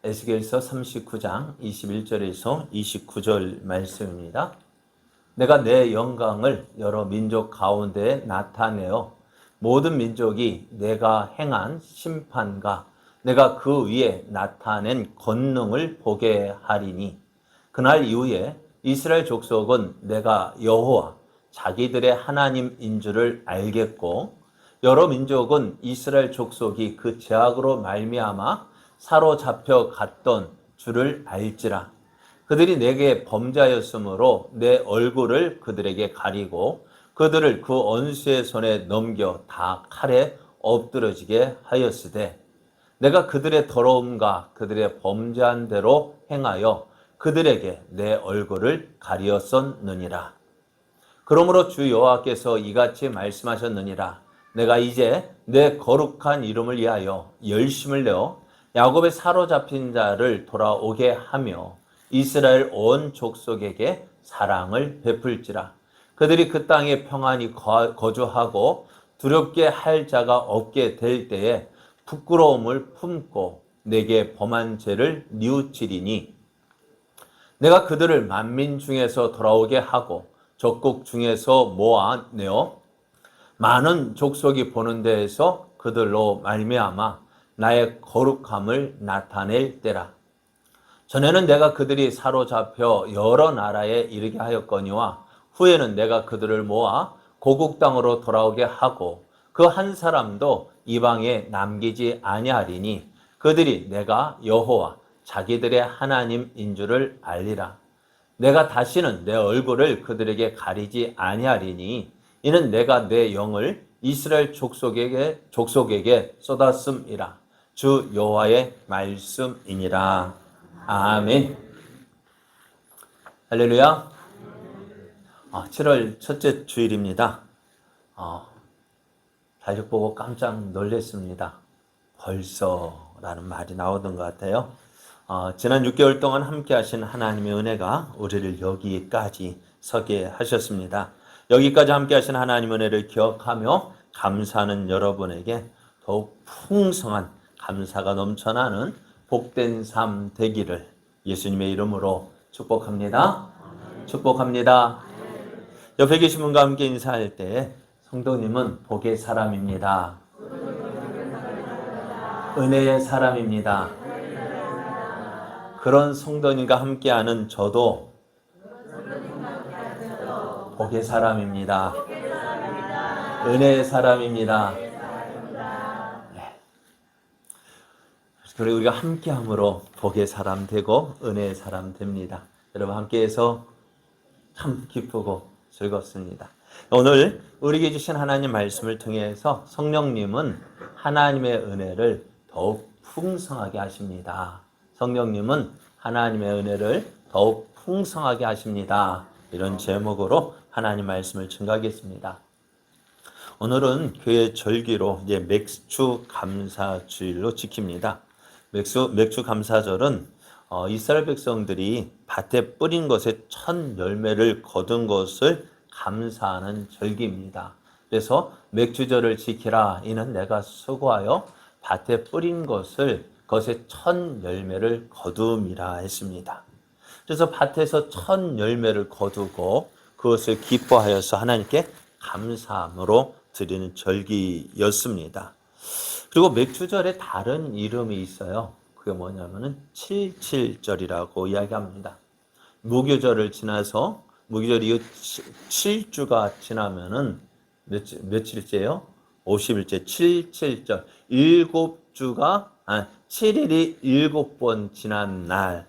에스겔서 39장 21절에서 29절 말씀입니다. 내가 내 영광을 여러 민족 가운데 나타내어 모든 민족이 내가 행한 심판과 내가 그 위에 나타낸 권능을 보게 하리니 그날 이후에 이스라엘 족속은 내가 여호와 자기들의 하나님인 줄을 알겠고 여러 민족은 이스라엘 족속이 그 죄악으로 말미암아 사로잡혀 갔던 줄을 알지라. 그들이 내게 범죄하였으므로 내 얼굴을 그들에게 가리고 그들을 그 원수의 손에 넘겨 다 칼에 엎드러지게 하였으되 내가 그들의 더러움과 그들의 범죄한 대로 행하여 그들에게 내 얼굴을 가리었었느니라. 그러므로 주 여호와께서 이같이 말씀하셨느니라. 내가 이제 내 거룩한 이름을 위하여 열심을 내어 야곱의 사로잡힌 자를 돌아오게 하며 이스라엘 온 족속에게 사랑을 베풀지라. 그들이 그 땅에 평안히 거주하고 두렵게 할 자가 없게 될 때에 부끄러움을 품고 내게 범한 죄를 뉘우치리니 내가 그들을 만민 중에서 돌아오게 하고 적국 중에서 모아내어 많은 족속이 보는 데에서 그들로 말미암아 나의 거룩함을 나타낼 때라. 전에는 내가 그들이 사로잡혀 여러 나라에 이르게 하였거니와 후에는 내가 그들을 모아 고국 땅으로 돌아오게 하고 그 한 사람도 이방에 남기지 아니하리니 그들이 내가 여호와 자기들의 하나님인 줄을 알리라. 내가 다시는 내 얼굴을 그들에게 가리지 아니하리니 이는 내가 내 영을 이스라엘 족속에게 쏟았음이라. 주 여호와의 말씀이니라. 아멘. 할렐루야. 7월 첫째 주일입니다. 달력 보고 깜짝 놀랐습니다. 벌써라는 말이 나오던 것 같아요. 지난 6개월 동안 함께 하신 하나님의 은혜가 우리를 여기까지 서게 하셨습니다. 여기까지 함께 하신 하나님의 은혜를 기억하며 감사하는 여러분에게 더욱 풍성한 감사가 넘쳐나는 복된 삶 되기를 예수님의 이름으로 축복합니다. 축복합니다. 옆에 계신 분과 함께 인사할 때 성도님은 복의 사람입니다. 은혜의 사람입니다. 그런 성도님과 함께하는 저도 복의 사람입니다. 은혜의 사람입니다. 그리고 우리가 함께함으로 복의 사람 되고 은혜의 사람 됩니다. 여러분 함께해서 참 기쁘고 즐겁습니다. 오늘 우리에게 주신 하나님 말씀을 통해서 성령님은 하나님의 은혜를 더욱 풍성하게 하십니다. 성령님은 하나님의 은혜를 더욱 풍성하게 하십니다. 이런 제목으로 하나님 말씀을 증거하겠습니다. 오늘은 교회 절기로 이제 맥주 감사주일로 지킵니다. 맥주 감사절은 이스라엘 백성들이 밭에 뿌린 것에 첫 열매를 거둔 것을 감사하는 절기입니다. 그래서 맥주절을 지키라. 이는 내가 수고하여 밭에 뿌린 것을 그것의 첫 열매를 거둠이라 했습니다. 그래서 밭에서 첫 열매를 거두고 그것을 기뻐하여서 하나님께 감사함으로 드리는 절기였습니다. 그리고 맥주절에 다른 이름이 있어요. 그게 뭐냐면은 77절이라고 이야기합니다. 무교절을 지나서 무교절 이후 7주가 지나면은 며칠째요? 50일째 77절. 7일이 7번 지난 날.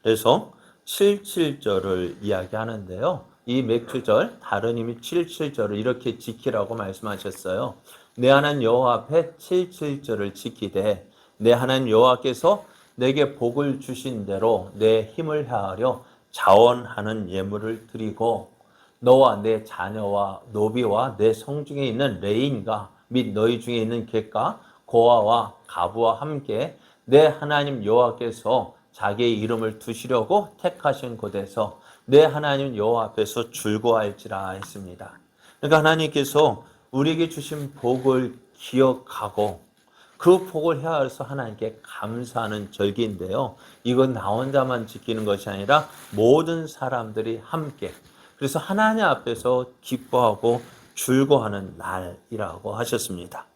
그래서 77절을 이야기하는데요. 이 맥주절 다른 의미 77절을 이렇게 지키라고 말씀하셨어요. 내 하나님 여호와 앞에 77절을 지키되 내 하나님 여호와께서 내게 복을 주신 대로 내 힘을 다하려 자원하는 예물을 드리고 너와 내 자녀와 노비와 내 성중에 있는 레인과 및 너희 중에 있는 객과 고아와 가부와 함께 내 하나님 여호와께서 자기의 이름을 두시려고 택하신 곳에서 내 하나님 여호와 앞에서 즐거워할지라 했습니다. 그러니까 하나님께서 우리에게 주신 복을 기억하고 그 복을 헤아려서 하나님께 감사하는 절기인데요. 이건 나 혼자만 지키는 것이 아니라 모든 사람들이 함께, 그래서 하나님 앞에서 기뻐하고 즐거워하는 날이라고 하셨습니다.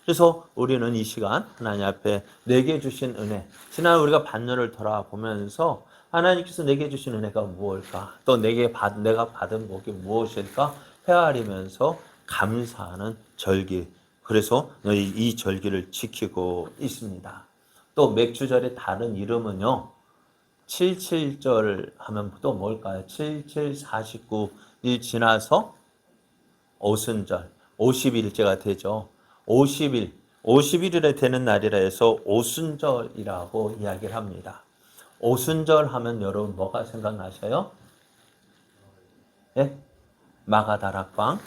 그래서 우리는 이 시간 하나님 앞에 내게 주신 은혜, 지난 우리가 반년을 돌아보면서 하나님께서 내게 주신 은혜가 무엇일까? 또 내가 받은 복이 무엇일까? 헤아리면서 감사하는 절기. 그래서 이 절기를 지키고 있습니다. 또 맥주절의 다른 이름은요. 77절 하면 또 뭘까요? 77, 49일 지나서 오순절, 50일째가 되죠. 50일에 되는 날이라 해서 오순절이라고 이야기를 합니다. 오순절 하면 여러분 뭐가 생각나셔요? 예? 마가다락방.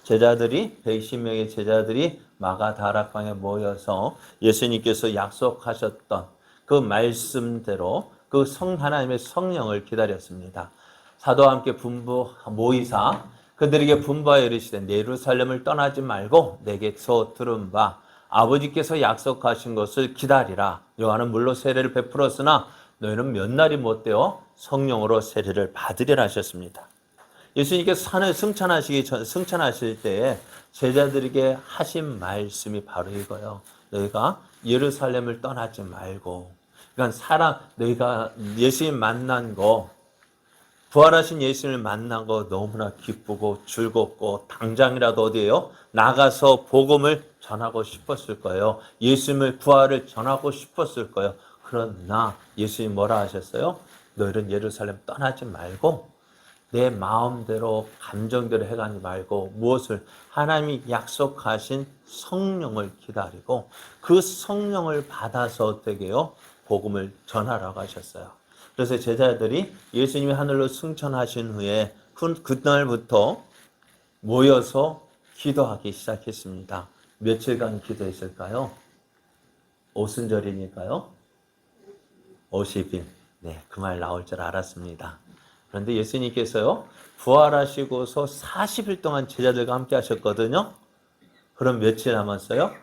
제자들이 120명의 제자들이 마가다락방에 모여서 예수님께서 약속하셨던 그 말씀대로 그 하나님의 성령을 기다렸습니다. 사도와 함께 모이사 그들에게 분부하여 이르시되 예루살렘을 떠나지 말고 내게서 들은 바 아버지께서 약속하신 것을 기다리라. 요한은 물로 세례를 베풀었으나 너희는 몇 날이 못되어 성령으로 세례를 받으리라 하셨습니다. 예수님께서 산을 승천하실 때에 제자들에게 하신 말씀이 바로 이거예요. 너희가 예루살렘을 떠나지 말고, 그러니까 너희가 예수님 만난 거, 부활하신 예수님을 만난 거 너무나 기쁘고 즐겁고 당장이라도 어디에요? 나가서 복음을 전하고 싶었을 거예요. 예수님의 부활을 전하고 싶었을 거예요. 그러나 예수님 뭐라 하셨어요? 너희는 예루살렘 떠나지 말고 내 마음대로 감정대로 해가지 말고 무엇을? 하나님이 약속하신 성령을 기다리고 그 성령을 받아서 어떻게 해요? 복음을 전하라고 하셨어요. 그래서 제자들이 예수님이 하늘로 승천하신 후에 그날부터 모여서 기도하기 시작했습니다. 며칠간 기도했을까요? 오순절이니까요. 50일. 네, 그 말 나올 줄 알았습니다. 그런데 예수님께서요, 부활하시고서 40일 동안 제자들과 함께 하셨거든요. 그럼 며칠 남았어요?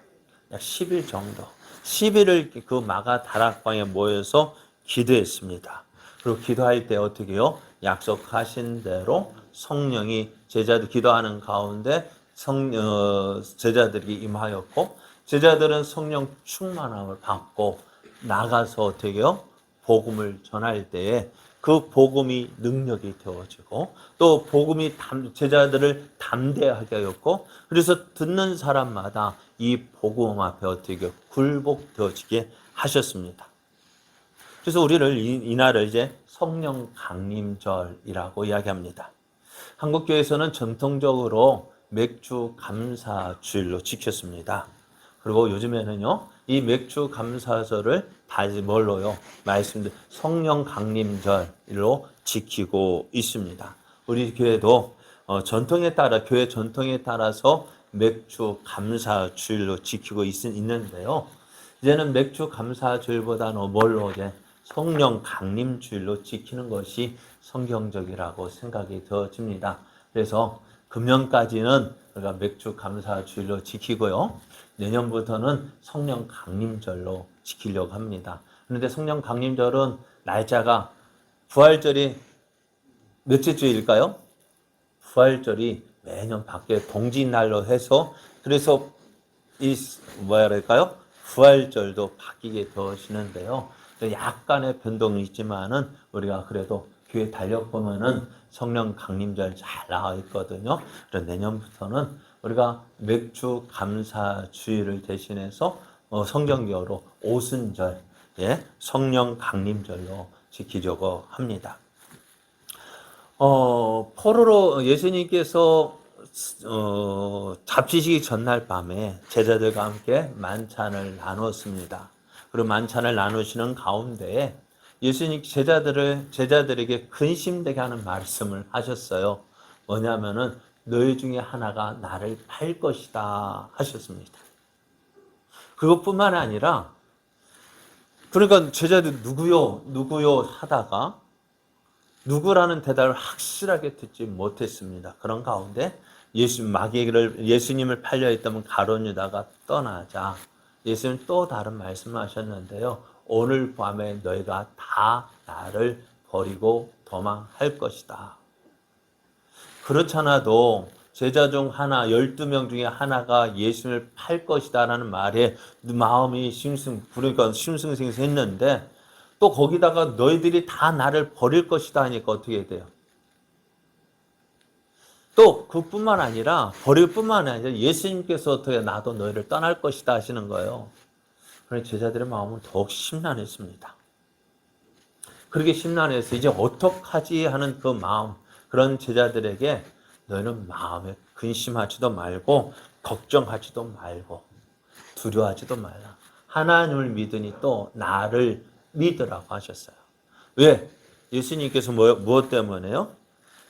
약 10일 정도. 10일을 그 마가 다락방에 모여서 기도했습니다. 그리고 기도할 때 어떻게 해요? 약속하신 대로 성령이 제자들 기도하는 가운데 제자들이 임하였고, 제자들은 성령 충만함을 받고 나가서 어떻게 해요? 복음을 전할 때에 그 복음이 능력이 되어지고 또 복음이 제자들을 담대하게 하였고, 그래서 듣는 사람마다 이 복음 앞에 어떻게 굴복되어지게 하셨습니다. 그래서 우리를 이날을 이제 성령 강림절이라고 이야기합니다. 한국교회에서는 전통적으로 맥주 감사주일로 지켰습니다. 그리고 요즘에는요, 이 맥주 감사절을 다시 뭘로요? 말씀드린 성령 강림절로 지키고 있습니다. 우리 교회도 교회 전통에 따라서 맥주 감사주일로 지키고 있는데요. 이제는 맥주 감사주일보다는 뭘로 이제 성령 강림주일로 지키는 것이 성경적이라고 생각이 되어집니다. 그래서 금년까지는 우리가 맥주 감사주일로 지키고요. 내년부터는 성령 강림절로 지키려고 합니다. 그런데 성령 강림절은 날짜가 부활절이 몇째 주일일까요? 부활절이 매년 밖에 동짓날로 해서 그래서 부활절도 바뀌게 되시는데요. 약간의 변동이 있지만은 우리가 그래도 교회 달력 보면은 성령 강림절 잘 나와 있거든요. 그래서 내년부터는 우리가 맥주 감사 주일을 대신해서 성경적으로 오순절, 성령 강림절로 지키려고 합니다. 포로로 예수님께서 잡히시기 전날 밤에 제자들과 함께 만찬을 나눴습니다. 그리고 만찬을 나누시는 가운데 예수님 제자들에게 근심되게 하는 말씀을 하셨어요. 뭐냐면은 너희 중에 하나가 나를 팔 것이다 하셨습니다. 그것뿐만 아니라 그러니까 제자들 누구요 하다가 누구라는 대답을 확실하게 듣지 못했습니다. 그런 가운데 예수님을 팔려 있다면 가룟 유다가 떠나자 예수님 또 다른 말씀을 하셨는데요. 오늘 밤에 너희가 다 나를 버리고 도망할 것이다. 그렇잖아도 제자 중 하나, 12명 중에 하나가 예수님을 팔 것이다 라는 말에 마음이 그러니까 심승생생했는데 또 거기다가 너희들이 다 나를 버릴 것이다 하니까 어떻게 돼요? 또 그뿐만 아니라 버릴 뿐만 아니라 예수님께서 어떻게 나도 너희를 떠날 것이다 하시는 거예요. 그래서 제자들의 마음은 더욱 심란했습니다. 그렇게 심란해서 이제 어떡하지 하는 그 마음, 그런 제자들에게 너희는 마음에 근심하지도 말고 걱정하지도 말고 두려워하지도 말라. 하나님을 믿으니 또 나를 믿으라고 하셨어요. 왜? 예수님께서 무엇 때문에요?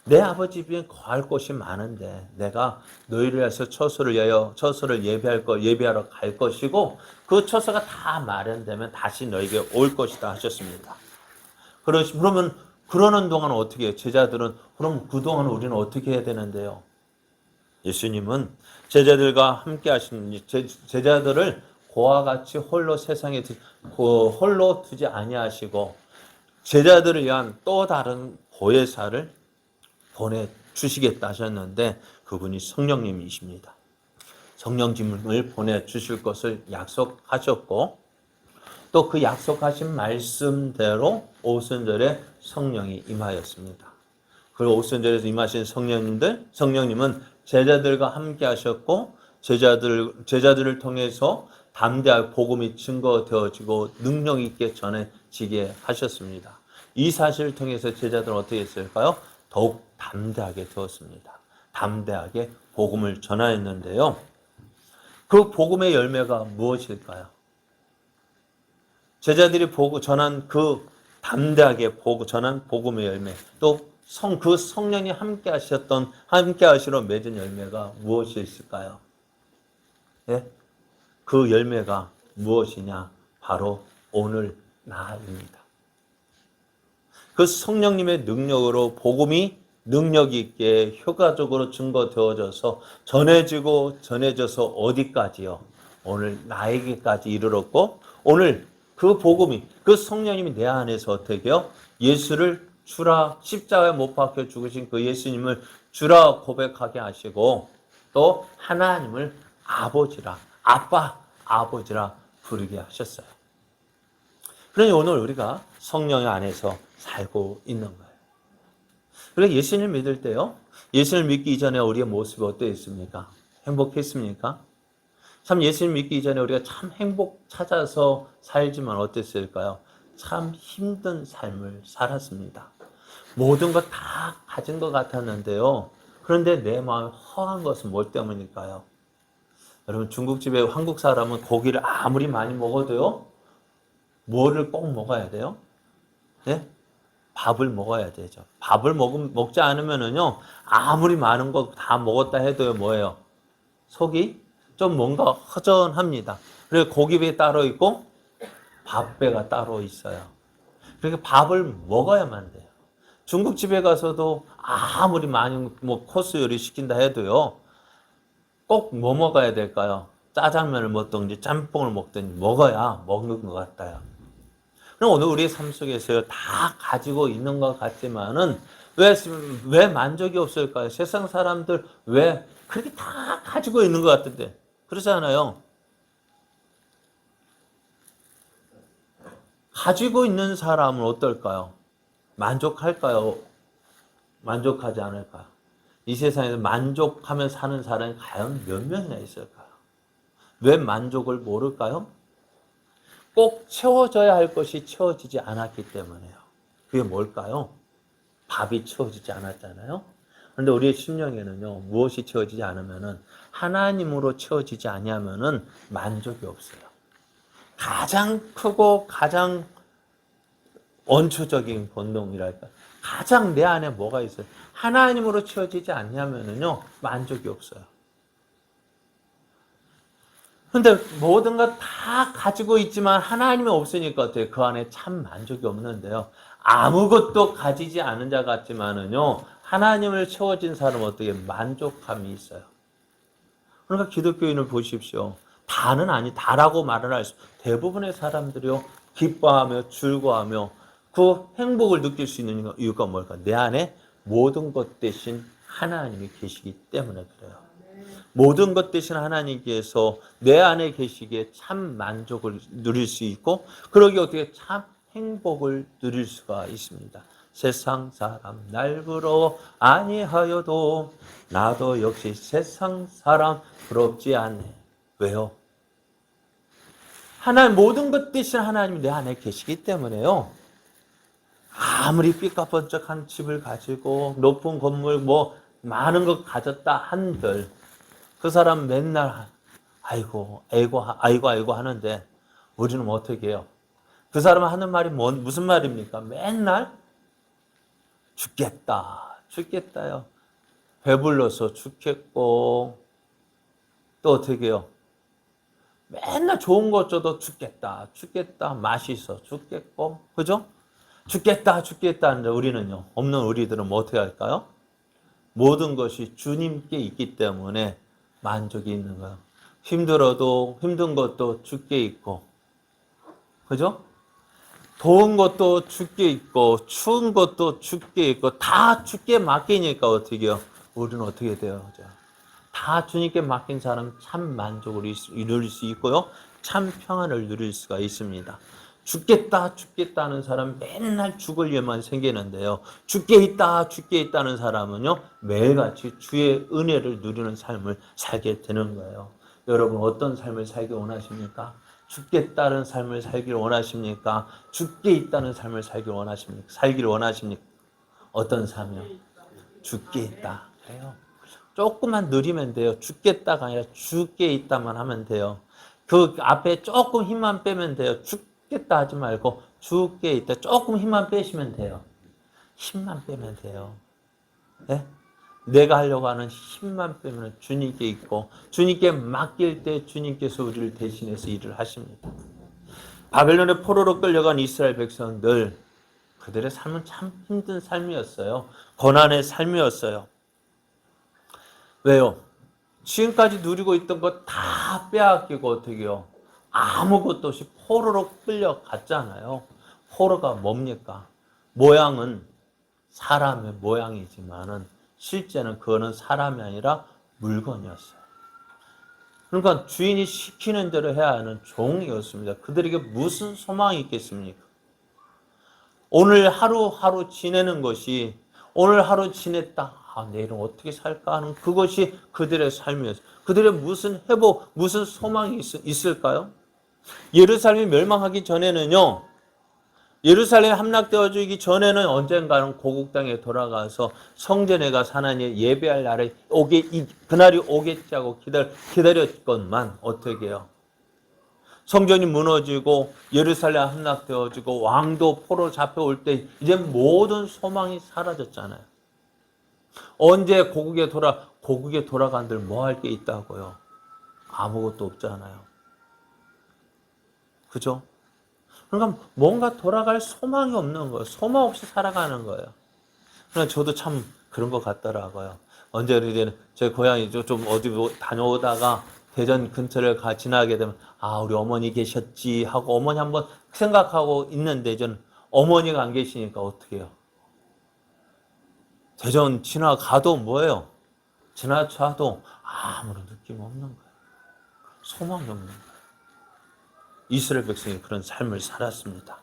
내 아버지 집에 거할 곳이 많은데 내가 너희를 위해서 처소를 예배하러 갈 것이고 그 처소가 다 마련되면 다시 너에게 올 것이다 하셨습니다. 그러면 그러는 동안 어떻게 해요? 제자들은 그럼 그동안 우리는 어떻게 해야 되는데요? 예수님은 제자들과 함께 하신 제자들을 고와 같이 홀로 홀로 두지 아니하시고 제자들을 위한 또 다른 보혜사를 보내주시겠다 하셨는데 그분이 성령님이십니다. 성령님을 보내주실 것을 약속하셨고 또 그 약속하신 말씀대로 오순절에 성령이 임하였습니다. 그 오순절에서 임하신 성령님은 제자들과 함께 하셨고 제자들을 통해서 담대하게 복음이 증거되어지고 능력 있게 전해지게 하셨습니다. 이 사실을 통해서 제자들은 어떻게 했을까요? 더욱 담대하게 되었습니다. 담대하게 복음을 전하였는데요. 그 복음의 열매가 무엇일까요? 제자들이 전한 그 담대하게 전한 복음의 열매, 또 그 성령이 함께 하시러 맺은 열매가 무엇이 있을까요? 예? 그 열매가 무엇이냐? 바로 오늘 나입니다. 그 성령님의 능력으로 복음이 능력 있게 효과적으로 증거되어져서 전해져서 어디까지요? 오늘 나에게까지 이르렀고 오늘 그 복음이 그 성령님이 내 안에서 어떻게 해요? 예수를 주라 십자가에 못 박혀 죽으신 그 예수님을 주라 고백하게 하시고 또 하나님을 아버지라 아버지라 부르게 하셨어요. 그러니 오늘 우리가 성령 안에서 살고 있는 거예요. 그래서 예수님을 믿을 때요. 예수님을 믿기 이전에 우리의 모습이 어떠했습니까? 행복했습니까? 참 예수님 믿기 이전에 우리가 참 행복 찾아서 살지만 어땠을까요? 참 힘든 삶을 살았습니다. 모든 것 다 가진 것 같았는데요. 그런데 내 마음이 허한 것은 뭘 때문일까요? 여러분 중국집에 한국 사람은 고기를 아무리 많이 먹어도요. 뭐를 꼭 먹어야 돼요? 네? 밥을 먹어야 되죠. 밥을 먹지 않으면은요. 아무리 많은 거 다 먹었다 해도요. 뭐예요? 속이 좀 뭔가 허전합니다. 그래서 고기배 따로 있고 밥배가 따로 있어요. 그러니까 밥을 먹어야만 돼요. 중국집에 가서도 아무리 많이 코스 요리 시킨다 해도요. 꼭 뭐 먹어야 될까요? 짜장면을 먹든지 짬뽕을 먹든지 먹어야 먹는 것 같아요. 그럼 오늘 우리의 삶 속에서요. 다 가지고 있는 것 같지만은 왜 만족이 없을까요? 세상 사람들 왜 그렇게 다 가지고 있는 것 같은데 그렇지 않아요? 가지고 있는 사람은 어떨까요? 만족할까요? 만족하지 않을까요? 이 세상에서 만족하며 사는 사람이 과연 몇 명이나 있을까요? 왜 만족을 모를까요? 꼭 채워져야 할 것이 채워지지 않았기 때문에요. 그게 뭘까요? 밥이 채워지지 않았잖아요. 그런데 우리의 심령에는요, 무엇이 채워지지 않으면은 하나님으로 채워지지 아니하면은 만족이 없어요. 가장 크고 가장 원초적인 본능이랄까. 가장 내 안에 뭐가 있어요? 하나님으로 채워지지 않냐면은요, 만족이 없어요. 근데 모든 것 다 가지고 있지만 하나님이 없으니까 어때요? 그 안에 참 만족이 없는데요. 아무것도 가지지 않은 자 같지만은요, 하나님을 채워진 사람은 어떻게 만족함이 있어요. 그러니까 기독교인을 보십시오. 다는 아니, 다라고 말을 할 수, 대부분의 사람들이요, 기뻐하며 즐거워하며 그 행복을 느낄 수 있는 이유가 뭘까? 내 안에 모든 것 대신 하나님이 계시기 때문에 그래요. 모든 것 대신 하나님께서 내 안에 계시기에 참 만족을 누릴 수 있고, 그러기에 어떻게 참 행복을 누릴 수가 있습니다. 세상 사람 날 부러워 아니하여도 나도 역시 세상 사람 부럽지 않네. 왜요? 하나님, 모든 것 대신 하나님이 내 안에 계시기 때문에요. 아무리 삐까번쩍한 집을 가지고 높은 건물 많은 것 가졌다 한들 그 사람 맨날 아이고 아이고 하는데 우리는 어떻게 해요? 그 사람은 하는 말이 무슨 말입니까? 맨날 죽겠다요. 배불러서 죽겠고, 또 어떻게 해요? 맨날 좋은 것 줘도 죽겠다, 맛있어 죽겠고, 그죠? 죽겠다 하는데 우리는요, 없는 우리들은 뭐 어떻게 할까요? 모든 것이 주님께 있기 때문에 만족이 있는 거예요. 힘들어도 힘든 것도 주께 있고, 그죠? 더운 것도 주께 있고, 추운 것도 주께 있고, 다 주께 맡기니까 어떻게 해요? 우리는 어떻게 돼요? 다 주님께 맡긴 사람은 참 만족을 누릴 수 있고요. 참 평안을 누릴 수가 있습니다. 죽겠다는 사람 맨날 죽을 일만 생기는데요. 죽게 있다는 사람은요, 매일같이 주의 은혜를 누리는 삶을 살게 되는 거예요. 여러분, 어떤 삶을 살기 원하십니까? 죽겠다는 삶을 살기를 원하십니까? 죽게 있다는 삶을 살기를 원하십니까? 어떤 삶이요? 죽게 있다. 그래요. 조금만 누리면 돼요. 죽겠다가 아니라 죽게 있다만 하면 돼요. 그 앞에 조금 힘만 빼면 돼요. 죽겠다 하지 말고 죽게 있다. 조금 힘만 빼시면 돼요. 힘만 빼면 돼요. 네? 내가 하려고 하는 힘만 빼면 주님께 있고, 주님께 맡길 때 주님께서 우리를 대신해서 일을 하십니다. 바벨론의 포로로 끌려간 이스라엘 백성들, 그들의 삶은 참 힘든 삶이었어요. 고난의 삶이었어요. 왜요? 지금까지 누리고 있던 거 다 빼앗기고 어떻게 해요? 아무것도 없이 포로로 끌려갔잖아요. 포로가 뭡니까? 모양은 사람의 모양이지만은 실제는 그거는 사람이 아니라 물건이었어요. 그러니까 주인이 시키는 대로 해야 하는 종이었습니다. 그들에게 무슨 소망이 있겠습니까? 오늘 하루하루 지내는 것이, 오늘 하루 지냈다, 내일은 어떻게 살까 하는 그것이 그들의 삶이었어요. 그들의 무슨 회복, 무슨 소망이 있을까요? 예루살렘이 멸망하기 전에는요, 예루살렘 함락되어지기 전에는 언젠가는 고국 땅에 돌아가서 성전에 가서 하나님 예배할 날에 그날이 오겠지 하고 기다렸건만 어떻게 해요? 성전이 무너지고 예루살렘 함락되어지고 왕도 포로 잡혀올 때 이제 모든 소망이 사라졌잖아요. 언제 고국에 돌아간들 뭐 할 게 있다고요? 아무것도 없잖아요. 그죠? 그러니까 뭔가 돌아갈 소망이 없는 거예요. 소망 없이 살아가는 거예요. 그러나 저도 참 그런 것 같더라고요. 언제 제 고향이 좀 어디 다녀오다가 대전 근처를 지나게 되면 우리 어머니 계셨지 하고 어머니 한번 생각하고 있는데 저는 어머니가 안 계시니까 어떻게 해요? 대전 지나가도 뭐예요? 지나쳐도 아무런 느낌 없는 거예요. 소망이 없는 거예요. 이스라엘 백성이 그런 삶을 살았습니다.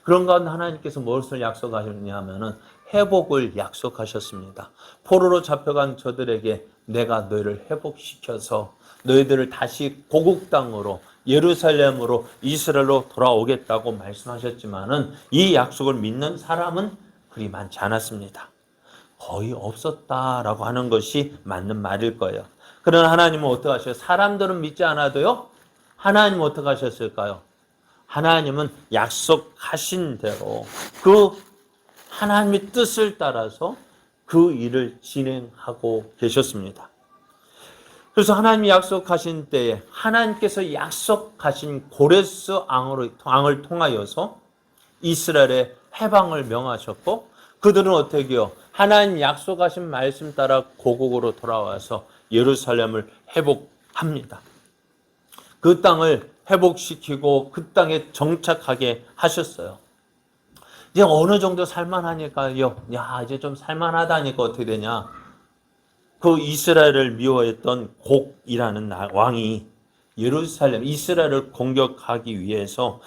그런 가운데 하나님께서 무엇을 약속하셨냐면은 회복을 약속하셨습니다. 포로로 잡혀간 저들에게 내가 너희를 회복시켜서 너희들을 다시 고국 땅으로 예루살렘으로 이스라엘로 돌아오겠다고 말씀하셨지만은 이 약속을 믿는 사람은 그리 많지 않았습니다. 거의 없었다라고 하는 것이 맞는 말일 거예요. 그러나 하나님은 어떻게 하셔요? 사람들은 믿지 않아도요. 하나님은 어떻게 하셨을까요? 하나님은 약속하신 대로 그 하나님의 뜻을 따라서 그 일을 진행하고 계셨습니다. 그래서 하나님이 약속하신 때에 하나님께서 약속하신 고레스 왕을 통하여서 이스라엘의 해방을 명하셨고 그들은 어떻게 해요? 하나님 약속하신 말씀 따라 고국으로 돌아와서 예루살렘을 회복합니다. 그 땅을 회복시키고 그 땅에 정착하게 하셨어요. 이제 어느 정도 살만하니까요. 야, 이제 좀 살만하다니까 어떻게 되냐. 그 이스라엘을 미워했던 곡이라는 왕이 예루살렘, 이스라엘을 공격하기 위해서,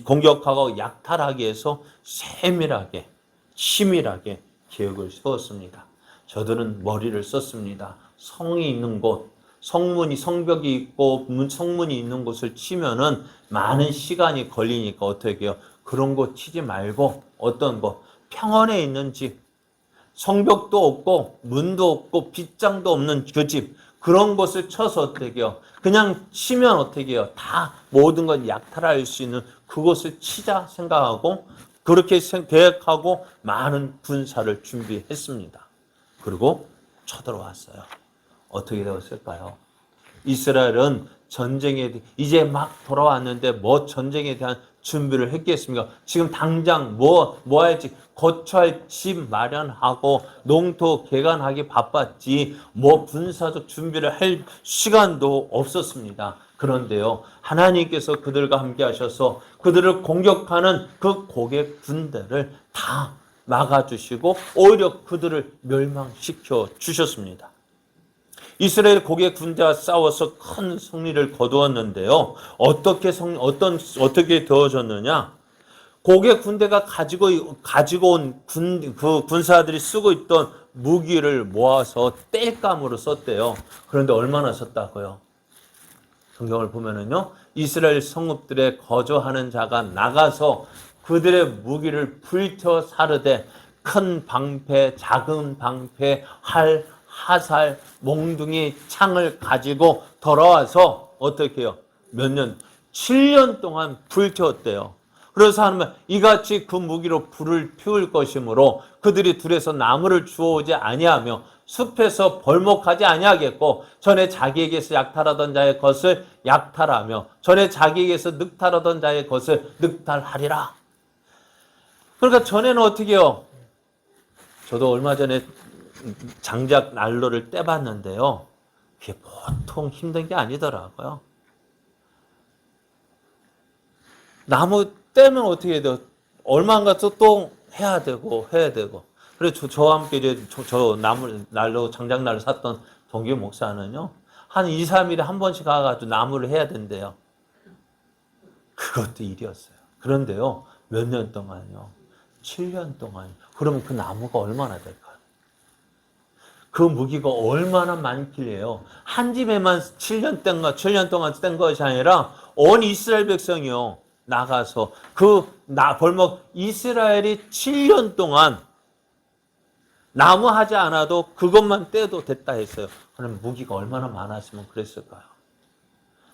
공격하고 약탈하기 위해서 세밀하게, 치밀하게 계획을 세웠습니다. 저들은 머리를 썼습니다. 성이 있는 곳, 성벽이 있고 성문이 있는 곳을 치면은 많은 시간이 걸리니까 어떻게 해요? 그런 곳 치지 말고 어떤 곳, 평원에 있는 집, 성벽도 없고 문도 없고 빗장도 없는 그 집, 그런 곳을 쳐서 어떻게 해요? 그냥 치면 어떻게 해요? 다 모든 걸 약탈할 수 있는 그곳을 치자 생각하고 그렇게 계획하고 많은 군사를 준비했습니다. 그리고 쳐들어왔어요. 어떻게 되었을까요? 이스라엘은 전쟁에 이제 막 돌아왔는데 뭐 전쟁에 대한 준비를 했겠습니까? 지금 당장 뭐 할지 거처할 집 마련하고 농토 개간하기 바빴지 뭐 군사적 준비를 할 시간도 없었습니다. 그런데요, 하나님께서 그들과 함께 하셔서 그들을 공격하는 그 고객 군대를 다 막아주시고 오히려 그들을 멸망시켜 주셨습니다. 이스라엘 고개 군대와 싸워서 큰 승리를 거두었는데요. 어떻게 되어졌느냐? 고개 군대가 가지고 온 그 군사들이 쓰고 있던 무기를 모아서 땔감으로 썼대요. 그런데 얼마나 썼다고요? 성경을 보면은요, 이스라엘 성읍들에 거주하는 자가 나가서 그들의 무기를 불태워 사르되 큰 방패, 작은 방패, 활, 화살, 몽둥이, 창을 가지고 돌아와서 어떻게 해요? 몇 년? 7년 동안 불태웠대요. 그래서 하나님은 이같이 그 무기로 불을 피울 것이므로 그들이 들에서 나무를 주워오지 아니하며 숲에서 벌목하지 아니하겠고 전에 자기에게서 약탈하던 자의 것을 약탈하며 전에 자기에게서 늑탈하던 자의 것을 늑탈하리라. 그러니까 전에는 어떻게 해요? 저도 얼마 전에 장작 난로를 떼봤는데요. 그게 보통 힘든 게 아니더라고요. 나무 떼면 어떻게 해야 돼요? 얼마인가 또 해야 되고. 그래서 저와 함께 이제 저 난로, 장작 난로 샀던 동기 목사는요. 한 2, 3일에 한 번씩 가가지고 나무를 해야 된대요. 그것도 일이었어요. 그런데요. 몇 년 동안요. 7년 동안. 그러면 그 나무가 얼마나 될까요? 그 무기가 얼마나 많길래요. 한 집에만 7년 동안 뗀 것이 아니라 온 이스라엘 백성이요. 나가서 벌목 이스라엘이 7년 동안 나무 하지 않아도 그것만 떼도 됐다 했어요. 그럼 무기가 얼마나 많았으면 그랬을까요?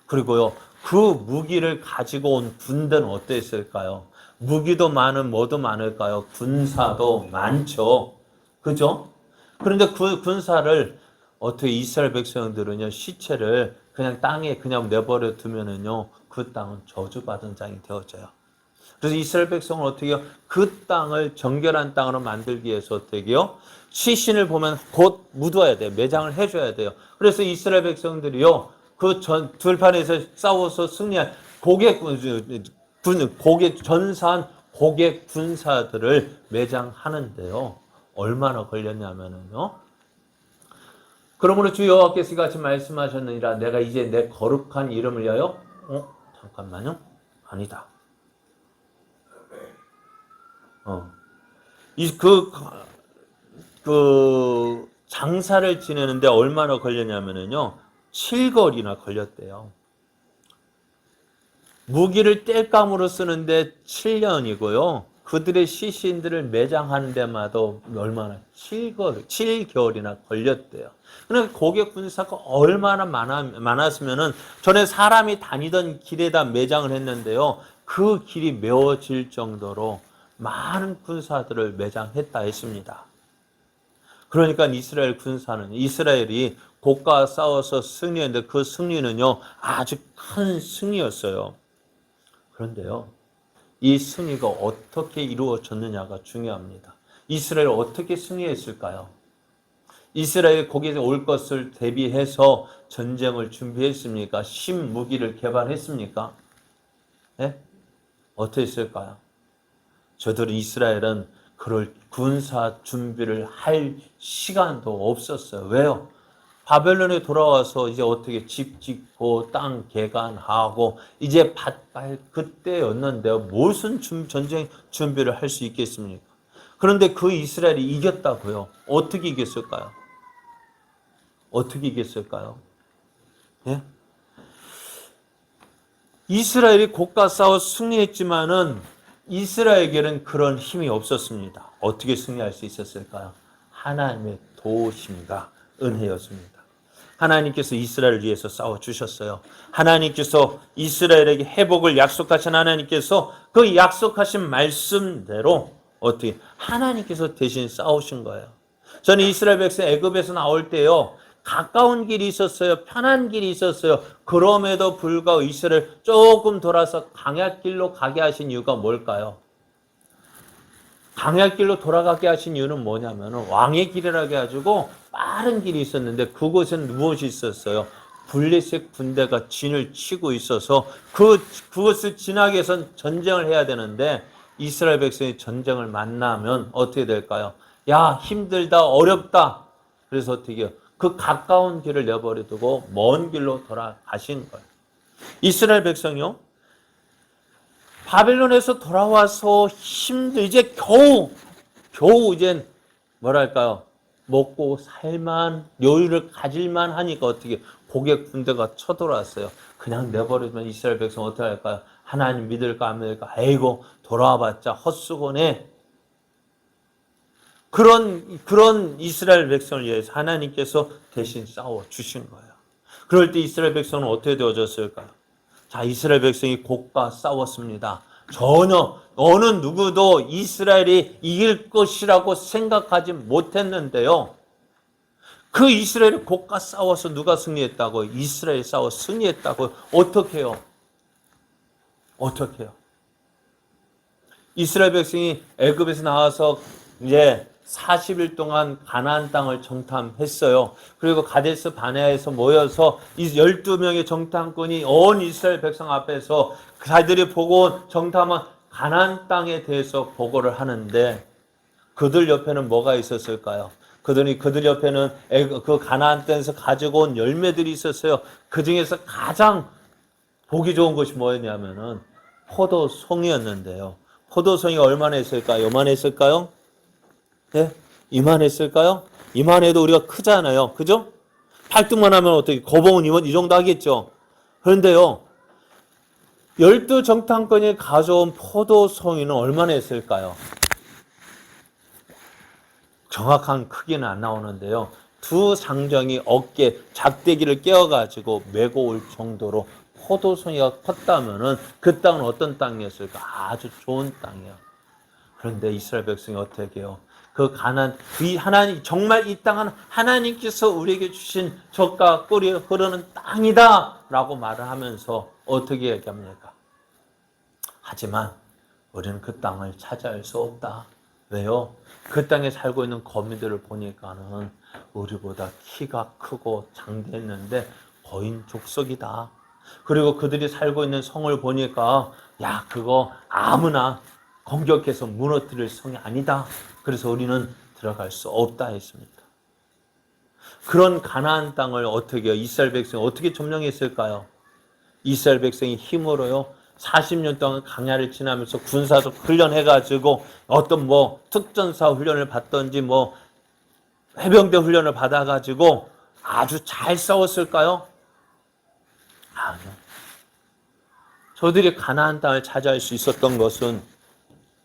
그리고요. 그 무기를 가지고 온 군대는 어땠을까요? 무기도 많은 뭐도 많을까요? 군사도 많죠. 그죠? 그런데 그 군사를 어떻게 이스라엘 백성들은요, 시체를 그냥 땅에 그냥 내버려 두면은요, 그 땅은 저주받은 땅이 되어져요. 그래서 이스라엘 백성은 어떻게 해요? 그 땅을 정결한 땅으로 만들기 위해서 어떻게 해요? 시신을 보면 곧 묻어야 돼요. 매장을 해줘야 돼요. 그래서 이스라엘 백성들이요, 들판에서 싸워서 승리한 전사한 고객 군사들을 매장하는데요. 얼마나 걸렸냐면요. 그러므로 주 여호와께서 같이 말씀하셨느니라. 내가 이제 내 거룩한 이름을 위하여 잠깐만요. 아니다. 장사를 지내는데 얼마나 걸렸냐면요. 7거리나 걸렸대요. 무기를 땔감으로 쓰는데 7년이고요. 그들의 시신들을 매장하는 데마다 얼마나 7개월이나 걸렸대요. 그러니까 고객 군사가 얼마나 많았으면은 전에 사람이 다니던 길에다 매장을 했는데요. 그 길이 메워질 정도로 많은 군사들을 매장했다 했습니다. 그러니까 이스라엘이 곡과 싸워서 승리했는데 그 승리는요, 아주 큰 승리였어요. 그런데요, 이 승리가 어떻게 이루어졌느냐가 중요합니다. 이스라엘 어떻게 승리했을까요? 이스라엘이 거기서 올 것을 대비해서 전쟁을 준비했습니까? 신무기를 개발했습니까? 네? 어떻게 했을까요? 저들은 이스라엘은 그럴 군사 준비를 할 시간도 없었어요. 왜요? 바벨론에 돌아와서 이제 어떻게 집 짓고 땅 개간하고 이제 밭갈 그때였는데요. 무슨 전쟁 준비를 할 수 있겠습니까? 그런데 그 이스라엘이 이겼다고요. 어떻게 이겼을까요? 어떻게 이겼을까요? 예? 이스라엘이 곡과 싸워 승리했지만은 이스라엘에게는 그런 힘이 없었습니다. 어떻게 승리할 수 있었을까요? 하나님의 도우심과 은혜였습니다. 하나님께서 이스라엘을 위해서 싸워주셨어요. 하나님께서 이스라엘에게 회복을 약속하신 하나님께서 그 약속하신 말씀대로 어떻게 하나님께서 대신 싸우신 거예요. 저는 이스라엘 백성 애굽에서 나올 때요. 가까운 길이 있었어요. 편한 길이 있었어요. 그럼에도 불구하고 이스라엘 조금 돌아서 광야길로 가게 하신 이유가 뭘까요? 광야길로 돌아가게 하신 이유는 뭐냐면 왕의 길이라고 해가지고 빠른 길이 있었는데 그곳에는 무엇이 있었어요? 블레셋 군대가 진을 치고 있어서 그것을 지나기 위해선 전쟁을 해야 되는데 이스라엘 백성이 전쟁을 만나면 어떻게 될까요? 야, 힘들다, 어렵다. 그래서 어떻게 해요? 그 가까운 길을 내버려두고 먼 길로 돌아가신 거예요. 이스라엘 백성이요. 바벨론에서 돌아와서 이제 겨우 이제 뭐랄까요? 먹고 살만, 여유를 가질만 하니까 어떻게 고객 군대가 쳐들어왔어요. 그냥 내버리면 이스라엘 백성 어떻게 할까요? 하나님 믿을까 안 믿을까? 아이고 돌아와봤자 헛수고네. 그런 이스라엘 백성을 위해서 하나님께서 대신 싸워 주신 거예요. 그럴 때 이스라엘 백성은 어떻게 되어졌을까요? 자, 이스라엘 백성이 곡과 싸웠습니다. 전혀 어느 누구도 이스라엘이 이길 것이라고 생각하지 못했는데요. 그 이스라엘이 곡과 싸워서 누가 승리했다고? 이스라엘이 싸워 승리했다고. 어떻게 해요? 어떻게 해요? 이스라엘 백성이 애굽에서 나와서 이제 40일 동안 가나안 땅을 정탐했어요. 그리고 가데스 바네아에서 모여서 이 12명의 정탐꾼이 온 이스라엘 백성 앞에서 자들이 보고 온 정탐한 가나안 땅에 대해서 보고를 하는데 그들 옆에는 뭐가 있었을까요? 그들 옆에는 그 가나안 땅에서 가지고 온 열매들이 있었어요. 그 중에서 가장 보기 좋은 것이 뭐였냐면은 포도송이었는데요. 포도송이가 얼마나 했을까요? 요만해 했을까요? 네? 이만했을까요? 이만해도 우리가 크잖아요. 그죠? 팔뚝만 하면 어떻게, 거봉은 이 정도 하겠죠? 그런데요, 12정탐꾼이 가져온 포도송이는 얼마나 했을까요? 정확한 크기는 안 나오는데요. 두 상정이 어깨, 작대기를 깨어가지고 메고 올 정도로 포도송이가 컸다면은 그 땅은 어떤 땅이었을까? 아주 좋은 땅이에요. 그런데 이스라엘 백성이 어떻게 해요? 그 가난, 하나님, 정말 이 땅은 하나님께서 우리에게 주신 젖과 꿀이 흐르는 땅이다! 라고 말을 하면서 어떻게 얘기합니까? 하지만 우리는 그 땅을 차지할 수 없다. 왜요? 그 땅에 살고 있는 거민들을 보니까는 우리보다 키가 크고 장대했는데 거인 족속이다. 그리고 그들이 살고 있는 성을 보니까 야, 그거 아무나 공격해서 무너뜨릴 성이 아니다. 그래서 우리는 들어갈 수 없다 했습니다. 그런 가나안 땅을 어떻게 이스라엘 백성이 어떻게 점령했을까요? 이스라엘 백성이 힘으로요. 40년 동안 강야를 지나면서 군사적 훈련해가지고 어떤 특전사 훈련을 받던지 해병대 훈련을 받아가지고 아주 잘 싸웠을까요? 아니요. 저들이 가나안 땅을 차지할 수 있었던 것은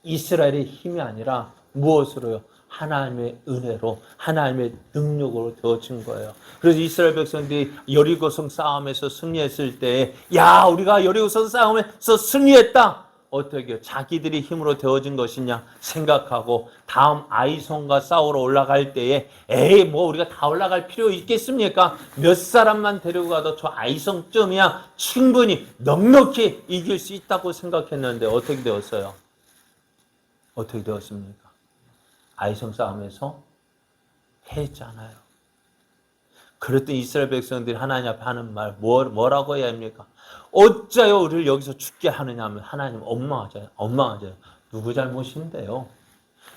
이스라엘의 힘이 아니라 무엇으로요? 하나님의 은혜로, 하나님의 능력으로 되어진 거예요. 그래서 이스라엘 백성들이 여리고성 싸움에서 승리했을 때, 야, 우리가 여리고성 싸움에서 승리했다! 어떻게 자기들이 힘으로 되어진 것이냐 생각하고 다음 아이성과 싸우러 올라갈 때에 에이, 우리가 다 올라갈 필요 있겠습니까? 몇 사람만 데리고 가도 저 아이성쯤이야 충분히 넉넉히 이길 수 있다고 생각했는데 어떻게 되었어요? 어떻게 되었습니까? 아이성 싸움에서 패했잖아요. 그랬더니 이스라엘 백성들이 하나님 앞에 하는 말 뭐라고 해야 합니까? 어찌하여 우리를 여기서 죽게 하느냐 하면 하나님 원망하잖아요. 누구 잘못인데요?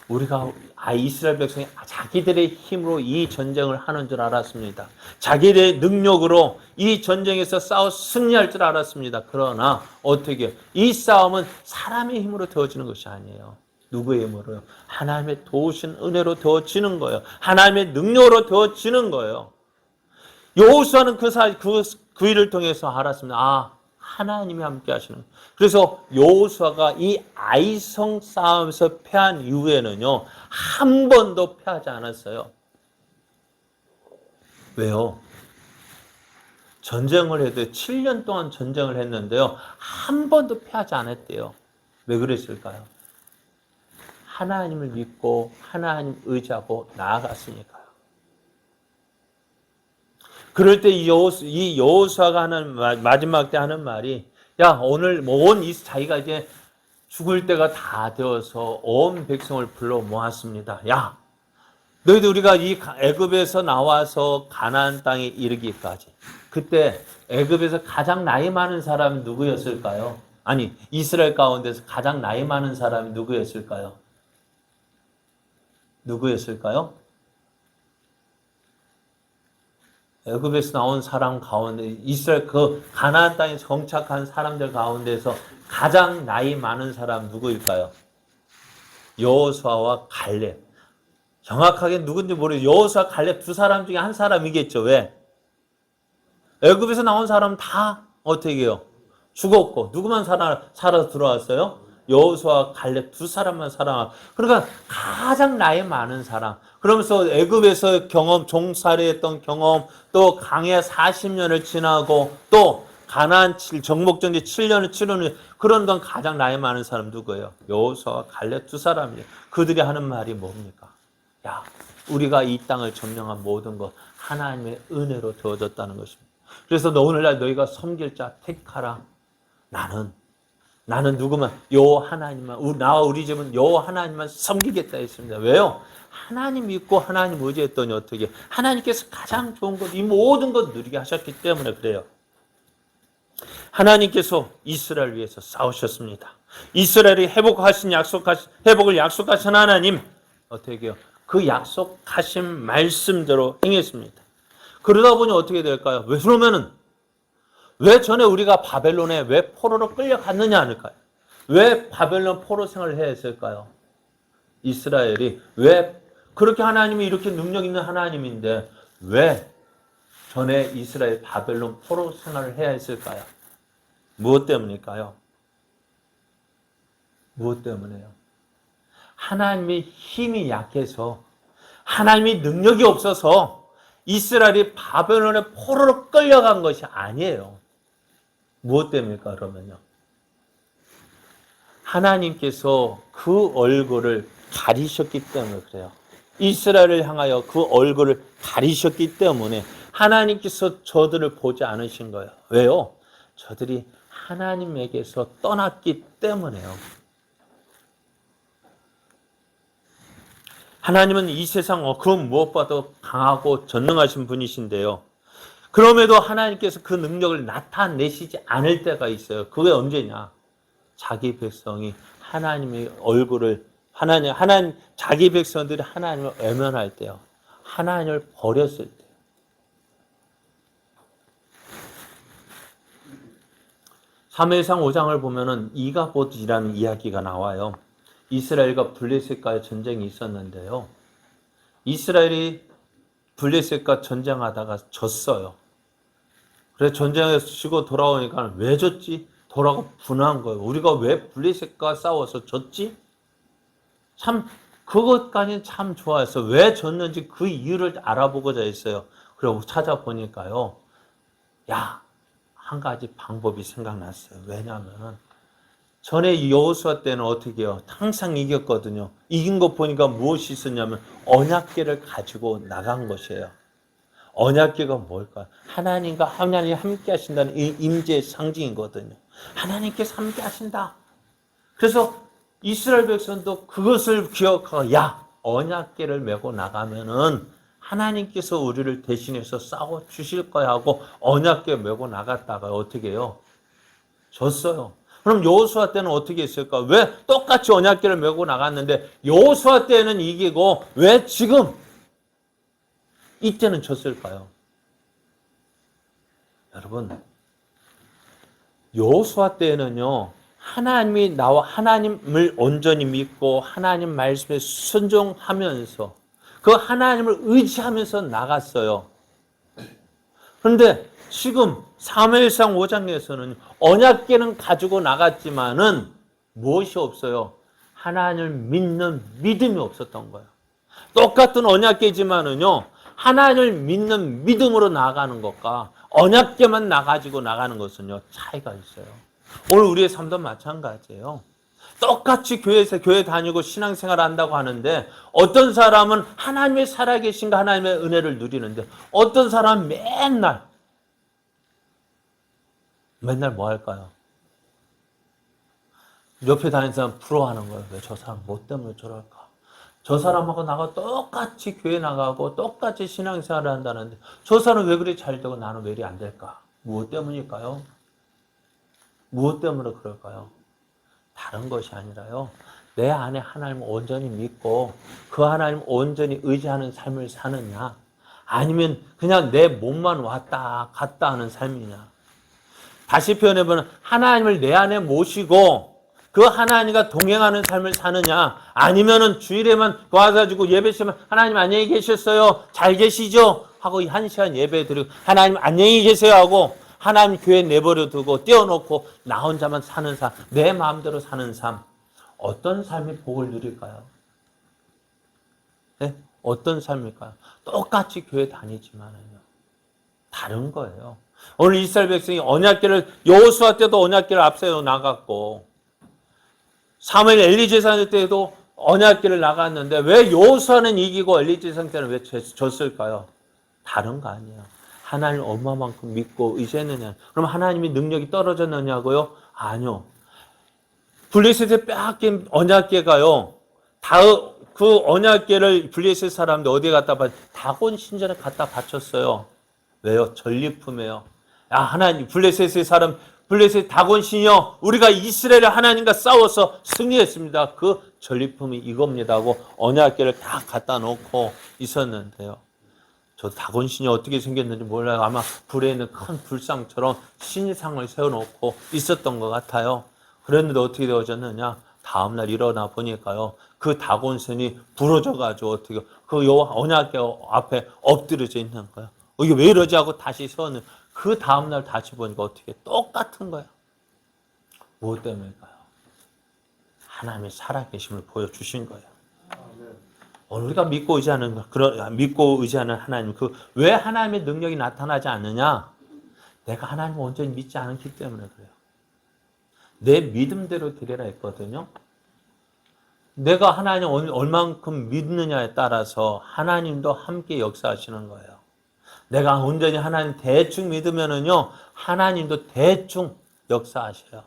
우리가 이스라엘 백성이 자기들의 힘으로 이 전쟁을 하는 줄 알았습니다. 자기들의 능력으로 이 전쟁에서 싸워 승리할 줄 알았습니다. 그러나 어떻게 이 싸움은 사람의 힘으로 되어지는 것이 아니에요. 누구의 힘으로요? 하나님의 도우신 은혜로 되어지는 거예요. 하나님의 능력으로 되어지는 거예요. 여호수아는 그 일을 통해서 알았습니다. 하나님이 함께 하시는 거예요. 그래서 여호수아가 이 아이성 싸움에서 패한 이후에는요, 한 번도 패하지 않았어요. 왜요? 전쟁을 해도 7년 동안 전쟁을 했는데요, 한 번도 패하지 않았대요. 왜 그랬을까요? 하나님을 믿고 하나님 의지하고 나아갔으니까요. 그럴 때 이 여호수아가 하는 마지막 때 하는 말이, 야, 오늘 자기가 이제 죽을 때가 다 되어서 온 백성을 불러 모았습니다. 야, 너희들 우리가 이 애굽에서 나와서 가나안 땅에 이르기까지, 그때 애굽에서 가장 나이 많은 사람이 누구였을까요? 아니, 이스라엘 가운데서 가장 나이 많은 사람이 누구였을까요? 누구였을까요? 애굽에서 나온 사람 가운데, 이스라엘 가나안 땅에 정착한 사람들 가운데서 가장 나이 많은 사람 누구일까요? 여호수아와 갈렙. 정확하게 누군지 모르겠어요. 여호수아, 갈렙 두 사람 중에 한 사람이겠죠. 왜? 애굽에서 나온 사람은 다 어떻게 해요? 죽었고 누구만 살아서 들어왔어요? 여호수아, 갈렙 두 사람만 살아. 그러니까 가장 나이 많은 사람. 그러면서 애굽에서 종살이했던 경험, 또 강해 40년을 지나고 또 가나안 정복전지 7년을 치르는 그런 건 가장 나이 많은 사람 누구예요? 여호수아와 갈렙 두 사람이에요. 그들이 하는 말이 뭡니까? 야, 우리가 이 땅을 점령한 모든 것 하나님의 은혜로 되어졌다는 것입니다. 그래서 오늘날 너희가 섬길 자 택하라. 나는 누구만 하나님만, 나와 우리 집은 하나님만 섬기겠다 했습니다. 왜요? 하나님 믿고 하나님 의지했더니 어떻게 하나님께서 가장 좋은 것, 이 모든 것 누리게 하셨기 때문에 그래요. 하나님께서 이스라엘 위해서 싸우셨습니다. 이스라엘이 회복을 약속하신 하나님 어떻게 해요? 그 약속하신 말씀대로 행했습니다. 그러다 보니 어떻게 될까요? 왜 전에 우리가 바벨론에 왜 포로로 끌려갔느냐 하니까요. 왜 바벨론 포로 생활을 해야 했을까요? 이스라엘이 왜 그렇게 하나님이 이렇게 능력 있는 하나님인데 왜 전에 이스라엘 바벨론 포로 생활을 해야 했을까요? 무엇 때문일까요? 무엇 때문에요? 하나님의 힘이 약해서, 하나님의 능력이 없어서 이스라엘이 바벨론의 포로로 끌려간 것이 아니에요. 무엇 때문일까 그러면요? 하나님께서 그 얼굴을 가리셨기 때문에 그래요. 이스라엘을 향하여 그 얼굴을 가리셨기 때문에 하나님께서 저들을 보지 않으신 거예요. 왜요? 저들이 하나님에게서 떠났기 때문에요. 하나님은 이 세상 그 무엇보다도 강하고 전능하신 분이신데요. 그럼에도 하나님께서 그 능력을 나타내시지 않을 때가 있어요. 그게 언제냐? 자기 백성이 하나님의 얼굴을 자기 백성들이 하나님을 외면할 때요. 하나님을 버렸을 때. 사무엘상 5장을 보면은 이가봇이라는 이야기가 나와요. 이스라엘과 블레셋과의 전쟁이 있었는데요. 이스라엘이 블레셋과 전쟁하다가 졌어요. 그래서 전쟁에서 지고 돌아오니까 왜 졌지? 돌아오고 분한 거예요. 우리가 왜 블레셋과 싸워서 졌지? 참 그것까지는 참 좋아했어. 왜 졌는지 그 이유를 알아보고자 했어요. 그리고 찾아보니까요. 한 가지 방법이 생각났어요. 왜냐하면 전에 여호수아 때는 어떻게 해요? 항상 이겼거든요. 이긴 거 보니까 무엇이 있었냐면 언약궤를 가지고 나간 것이에요. 언약궤가 뭘까요? 하나님과 하나님이 함께 하신다는 임재의 상징이거든요. 하나님께서 함께 하신다. 그래서 이스라엘 백성도 그것을 기억하고 언약궤를 메고 나가면은 하나님께서 우리를 대신해서 싸워 주실 거야 하고 언약궤 메고 나갔다가 어떻게 해요? 졌어요. 그럼 여호수아 때는 어떻게 했을까? 왜 똑같이 언약궤를 메고 나갔는데 여호수아 때는 이기고 왜 지금 이때는 졌을까요? 여러분, 여호수아 때는요, 하나님이 나와 하나님을 온전히 믿고 하나님 말씀에 순종하면서 그 하나님을 의지하면서 나갔어요. 그런데 지금 사무엘상 5장에서는 언약궤는 가지고 나갔지만은 무엇이 없어요? 하나님을 믿는 믿음이 없었던 거예요. 똑같은 언약궤지만은요, 하나님을 믿는 믿음으로 나가는 것과 언약궤만 나가지고 나가는 것은요, 차이가 있어요. 오늘 우리의 삶도 마찬가지예요. 똑같이 교회에서 교회 다니고 신앙생활 한다고 하는데 어떤 사람은 하나님의 살아계신가 하나님의 은혜를 누리는데 어떤 사람은 맨날 뭐 할까요? 옆에 다니는 사람 부러워하는 거예요. 왜 저 사람 뭐 때문에 저럴까? 저 사람하고 나가 똑같이 교회 나가고 똑같이 신앙생활을 한다는데 저 사람은 왜 그리 잘 되고 나는 왜 이리 안 될까? 무엇 때문일까요? 무엇 때문에 그럴까요? 다른 것이 아니라요. 내 안에 하나님을 온전히 믿고 그 하나님을 온전히 의지하는 삶을 사느냐 아니면 그냥 내 몸만 왔다 갔다 하는 삶이냐. 다시 표현해보면 하나님을 내 안에 모시고 그 하나님과 동행하는 삶을 사느냐 아니면은 주일에만 와가지고 예배 시면 하나님 안녕히 계셨어요. 잘 계시죠? 하고 한 시간 예배 드리고 하나님 안녕히 계세요 하고 하나님 교회 내버려 두고 떼어놓고 나 혼자만 사는 삶, 내 마음대로 사는 삶. 어떤 삶이 복을 누릴까요? 네? 어떤 삶일까요? 똑같이 교회 다니지만은요. 다른 거예요. 오늘 이스라엘 백성이 언약궤를 여호수아 때도 언약궤를 앞세워 나갔고 사무엘 엘리 제사장 때도 언약궤를 나갔는데 왜 여호수아는 이기고 엘리 제사장 때는 왜 졌을까요? 다른 거 아니에요. 하나님 얼마만큼 믿고 의지했느냐. 그럼 하나님의 능력이 떨어졌느냐고요? 아니요. 블레셋에 빼앗긴 언약궤가요. 그 언약궤를 블레셋 사람들 어디에 갖다 다곤 신전에 갖다 바쳤어요. 왜요? 전리품이에요. 야, 하나님, 블레셋의 사람, 블레셋 다곤 신이여, 우리가 이스라엘의 하나님과 싸워서 승리했습니다. 그 전리품이 이겁니다 하고 언약궤를 다 갖다 놓고 있었는데요. 저 다곤 신이 어떻게 생겼는지 몰라요. 아마 불에 있는 큰 불상처럼 신상을 세워놓고 있었던 것 같아요. 그랬는데 어떻게 되어졌느냐? 다음날 일어나 보니까요. 그 다곤 신이 부러져가지고 어떻게 그 언약궤 앞에 엎드려져 있는 거예요. 이게 왜 이러지 하고 다시 세웠는 그 다음날 다시 보니까 어떻게 똑같은 거예요. 무엇 때문일까요? 하나님의 살아계심을 보여주신 거예요. 오늘 우리가 믿고 의지하는 하나님, 왜 하나님의 능력이 나타나지 않느냐? 내가 하나님을 온전히 믿지 않기 때문에 그래요. 내 믿음대로 드리라 했거든요. 내가 하나님을 얼만큼 믿느냐에 따라서 하나님도 함께 역사하시는 거예요. 내가 온전히 하나님 대충 믿으면은요, 하나님도 대충 역사하셔요.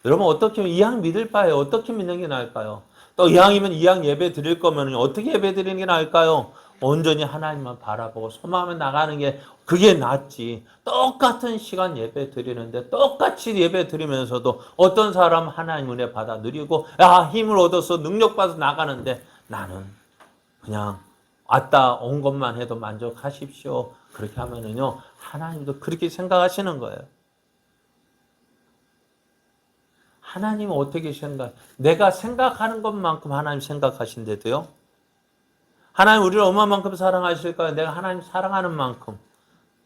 여러분, 어떻게 이왕 믿을 바에 어떻게 믿는 게 나을까요? 또 이왕이면 이왕 예배 드릴 거면 어떻게 예배 드리는 게 나을까요? 온전히 하나님만 바라보고 소망하며 나가는 게 그게 낫지. 똑같은 시간 예배 드리는데 똑같이 예배 드리면서도 어떤 사람 하나님 은혜 받아 누리고 힘을 얻어서 능력 받아 나가는데 나는 그냥 왔다 온 것만 해도 만족하십시오. 그렇게 하면은요 하나님도 그렇게 생각하시는 거예요. 하나님은 어떻게 내가 생각하는 것만큼 하나님 생각하신대도요. 하나님 우리를 얼마만큼 사랑하실까요? 내가 하나님 사랑하는 만큼.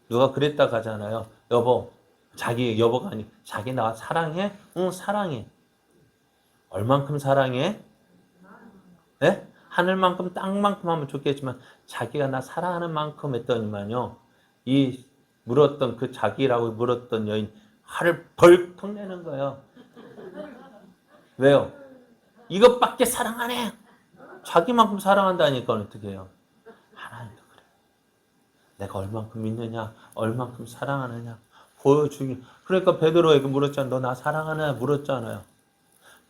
누가 그랬다 가잖아요. 여보, 여보가 아니, 자기 나 사랑해? 응, 사랑해. 얼만큼 사랑해? 네? 하늘만큼 땅만큼 하면 좋겠지만 자기가 나 사랑하는 만큼 했더니만요. 이 물었던 그 자기라고 물었던 여인 화를 벌컥 내는 거예요. 왜요? 이것밖에 사랑 안 해. 자기만큼 사랑한다니까 어떻게 해요? 하나님도 그래요. 내가 얼만큼 믿느냐, 얼만큼 사랑하느냐 보여주기. 그러니까 베드로에게 물었잖아요. 너 나 사랑하느냐 물었잖아요.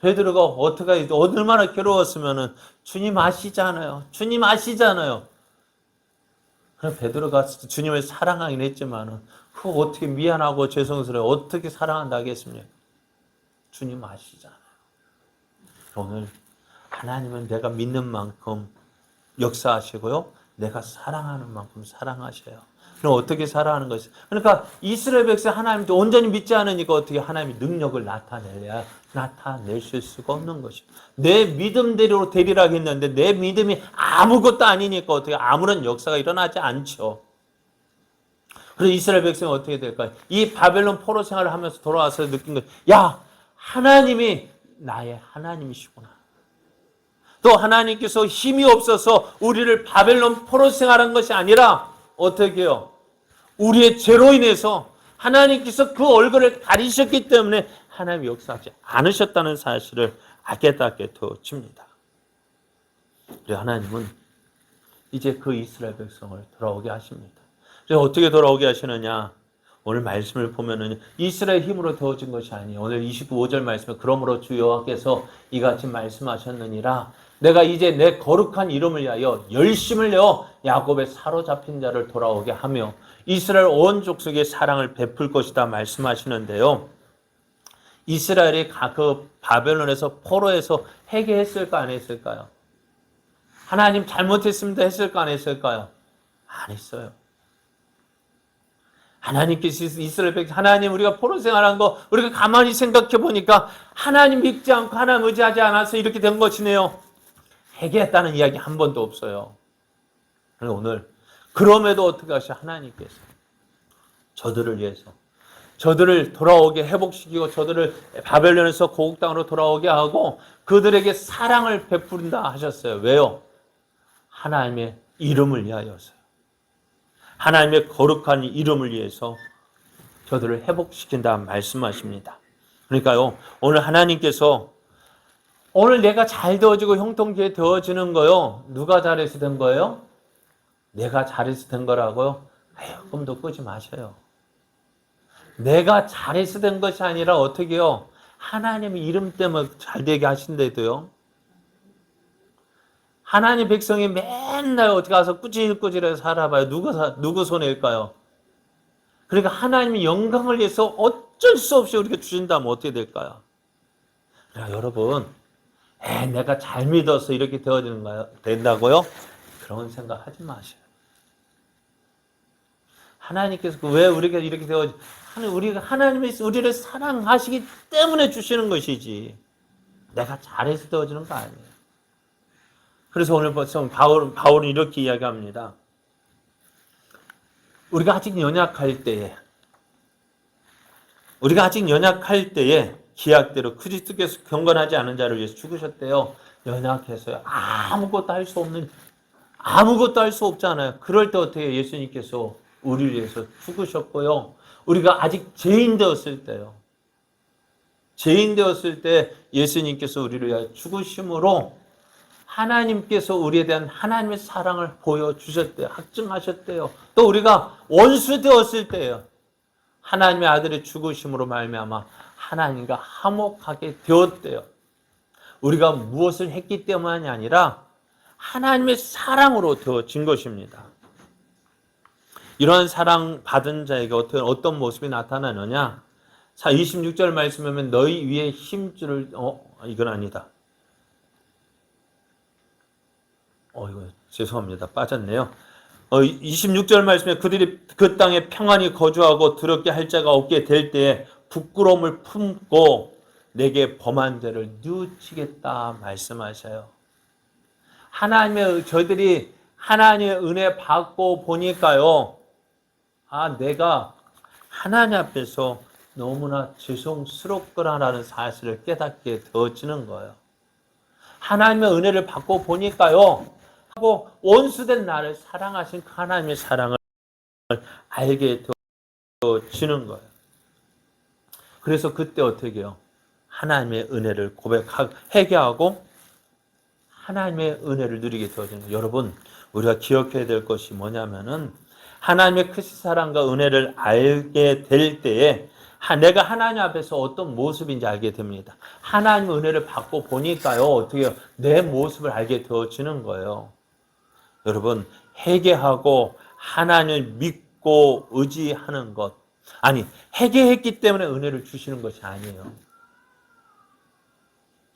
베드로가 어떻게 얼마나 괴로웠으면은 주님 아시잖아요. 주님 아시잖아요. 그럼 베드로가 주님을 사랑하긴 했지만은 그 어떻게 미안하고 죄송스러워 어떻게 사랑한다 하겠습니까? 주님 아시잖아요. 오늘 하나님은 내가 믿는 만큼 역사하시고요. 내가 사랑하는 만큼 사랑하셔요. 그럼 어떻게 사랑하는 것이? 그러니까 이스라엘 백성 하나님도 온전히 믿지 않으니까 어떻게 하나님의 능력을 나타내실 수가 없는 것이죠. 내 믿음대로 되리라 했는데 내 믿음이 아무것도 아니니까 어떻게 아무런 역사가 일어나지 않죠. 그래서 이스라엘 백성이 어떻게 될까요? 이 바벨론 포로 생활을 하면서 돌아와서 느낀 것, 야, 하나님이 나의 하나님이시구나. 또 하나님께서 힘이 없어서 우리를 바벨론 포로 생활한 것이 아니라 어떻게 해요? 우리의 죄로 인해서 하나님께서 그 얼굴을 가리셨기 때문에 하나님이 역사하지 않으셨다는 사실을 깨닫게 되어집니다. 그래서 하나님은 이제 그 이스라엘 백성을 돌아오게 하십니다. 그래서 어떻게 돌아오게 하시느냐? 오늘 말씀을 보면은 이스라엘 힘으로 되어진 것이 아니에요. 오늘 25절 말씀에 그러므로 주 여호와께서 이같이 말씀하셨느니라 내가 이제 내 거룩한 이름을 위하여 열심을 내어 야곱의 사로잡힌 자를 돌아오게 하며 이스라엘 온 족속의 사랑을 베풀 것이다 말씀하시는데요. 이스라엘이 그 바벨론에서 포로에서 회개했을까 안 했을까요? 하나님 잘못했습니다 했을까 안 했을까요? 안 했어요. 하나님께서 이스라엘 백성 하나님 우리가 포로 생활한 거 우리가 가만히 생각해 보니까 하나님 믿지 않고 하나님 의지하지 않아서 이렇게 된 것이네요. 회개했다는 이야기 한 번도 없어요. 오늘 그럼에도 어떻게 하셔? 하나님께서 저들을 위해서 저들을 돌아오게 회복시키고 저들을 바벨론에서 고국 땅으로 돌아오게 하고 그들에게 사랑을 베푼다 하셨어요. 왜요? 하나님의 이름을 위하여서요. 하나님의 거룩한 이름을 위해서 저들을 회복시킨다 말씀하십니다. 그러니까요, 오늘 하나님께서 오늘 내가 잘 되어지고 형통케 되어지는 거요. 누가 잘해서 된 거예요? 내가 잘해서 된 거라고요? 꿈도 꾸지 마셔요. 내가 잘해서 된 것이 아니라 어떻게 해요? 하나님의 이름 때문에 잘 되게 하신대도요. 하나님 백성이 맨날 어디 가서 꾸질꾸질해서 살아봐요. 누구 손해일까요? 그러니까 하나님의 영광을 위해서 어쩔 수 없이 우리가 주신다면 어떻게 될까요? 그러니까 여러분, 내가 잘 믿어서 이렇게 된다고요? 그런 생각 하지 마세요. 하나님께서 왜 우리가 이렇게 하나님이 우리를 사랑하시기 때문에 주시는 것이지. 내가 잘해서 되어지는 거 아니에요. 그래서 오늘 벌써 바울은 이렇게 이야기합니다. 우리가 아직 연약할 때에 기약대로 그리스도께서 경건하지 않은 자를 위해서 죽으셨대요. 연약해서요. 아무것도 할 수 없잖아요. 그럴 때 어떻게 예수님께서 우리를 위해서 죽으셨고요. 우리가 아직 죄인 되었을 때 예수님께서 우리를 위하여 죽으심으로 하나님께서 우리에 대한 하나님의 사랑을 보여주셨대요. 확증하셨대요. 또 우리가 원수 되었을 때요. 하나님의 아들의 죽으심으로 말미암아 하나님과 화목하게 되었대요. 우리가 무엇을 했기 때문이 아니라 하나님의 사랑으로 되어진 것입니다. 이러한 사랑 받은 자에게 어떤 모습이 나타나느냐? 26절 말씀하면 너희 위에 힘줄을 이건 아니다. 이거 죄송합니다. 빠졌네요. 26절 말씀에 그들이 그 땅에 평안히 거주하고 두렵게 할 자가 없게 될 때에 부끄러움을 품고 내게 범한 죄를 뉘우치겠다 말씀하셔요. 저희들이 하나님의 은혜 받고 보니까요. 내가 하나님 앞에서 너무나 죄송스럽구나라는 사실을 깨닫게 되어지는 거예요. 하나님의 은혜를 받고 보니까요. 하고 원수된 나를 사랑하신 하나님의 사랑을 알게 되어지는 거예요. 그래서 그때 어떻게 해요? 하나님의 은혜를 회개하고 하나님의 은혜를 누리게 되어지는 거예요. 여러분, 우리가 기억해야 될 것이 뭐냐면은 하나님의 크신 사랑과 은혜를 알게 될 때에 내가 하나님 앞에서 어떤 모습인지 알게 됩니다. 하나님 은혜를 받고 보니까요, 어떻게 내 모습을 알게 되어지는 거예요. 여러분, 회개하고 하나님을 믿고 의지하는 것. 아니, 회개했기 때문에 은혜를 주시는 것이 아니에요.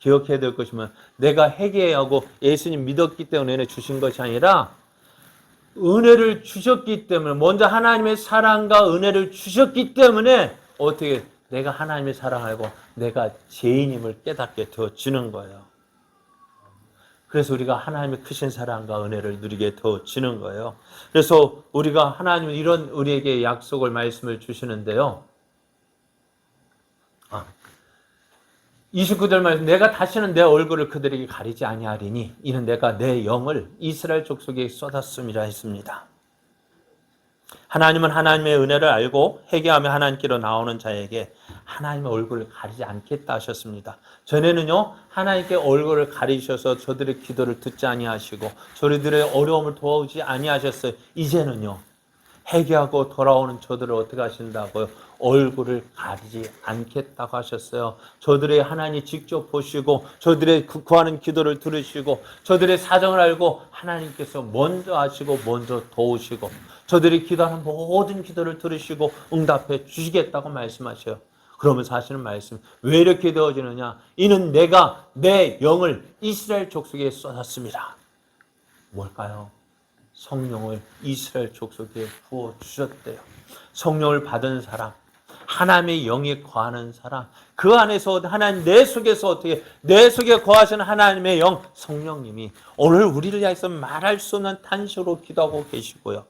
기억해야 될 것이면 내가 회개하고 예수님 믿었기 때문에 은혜 주신 것이 아니라 은혜를 주셨기 때문에 먼저 하나님의 사랑과 은혜를 주셨기 때문에 어떻게 내가 하나님의 사랑을 알고 내가 죄인임을 깨닫게 되어지는 거예요. 그래서 우리가 하나님의 크신 사랑과 은혜를 누리게 되어지는 거예요. 그래서 우리가 하나님은 이런 우리에게 약속을 말씀을 주시는데요. 29절 말씀, 내가 다시는 내 얼굴을 그들에게 가리지 아니하리니 이는 내가 내 영을 이스라엘 족속에 쏟았음이라 했습니다. 하나님은 하나님의 은혜를 알고 회개하며 하나님께로 나오는 자에게 하나님의 얼굴을 가리지 않겠다 하셨습니다. 전에는요, 하나님께 얼굴을 가리셔서 저들의 기도를 듣지 아니하시고 저들의 어려움을 도와주지 아니하셨어요. 이제는요, 회개하고 돌아오는 저들을 어떻게 하신다고요? 얼굴을 가리지 않겠다고 하셨어요. 저들의 하나님 직접 보시고 저들의 구하는 기도를 들으시고 저들의 사정을 알고 하나님께서 먼저 하시고 먼저 도우시고 저들이 기도하는 모든 기도를 들으시고 응답해 주시겠다고 말씀하셔요. 그러면서 하시는 말씀, 왜 이렇게 되어지느냐? 이는 내가 내 영을 이스라엘 족속에 쏟았습니다. 뭘까요? 성령을 이스라엘 족속에 부어주셨대요. 성령을 받은 사람, 하나님의 영에 거하는 사람, 그 안에서 하나님 내 속에서 어떻게 내 속에 거하시는 하나님의 영 성령님이 오늘 우리를 위해서 말할 수 없는 탄식으로 기도하고 계시고요.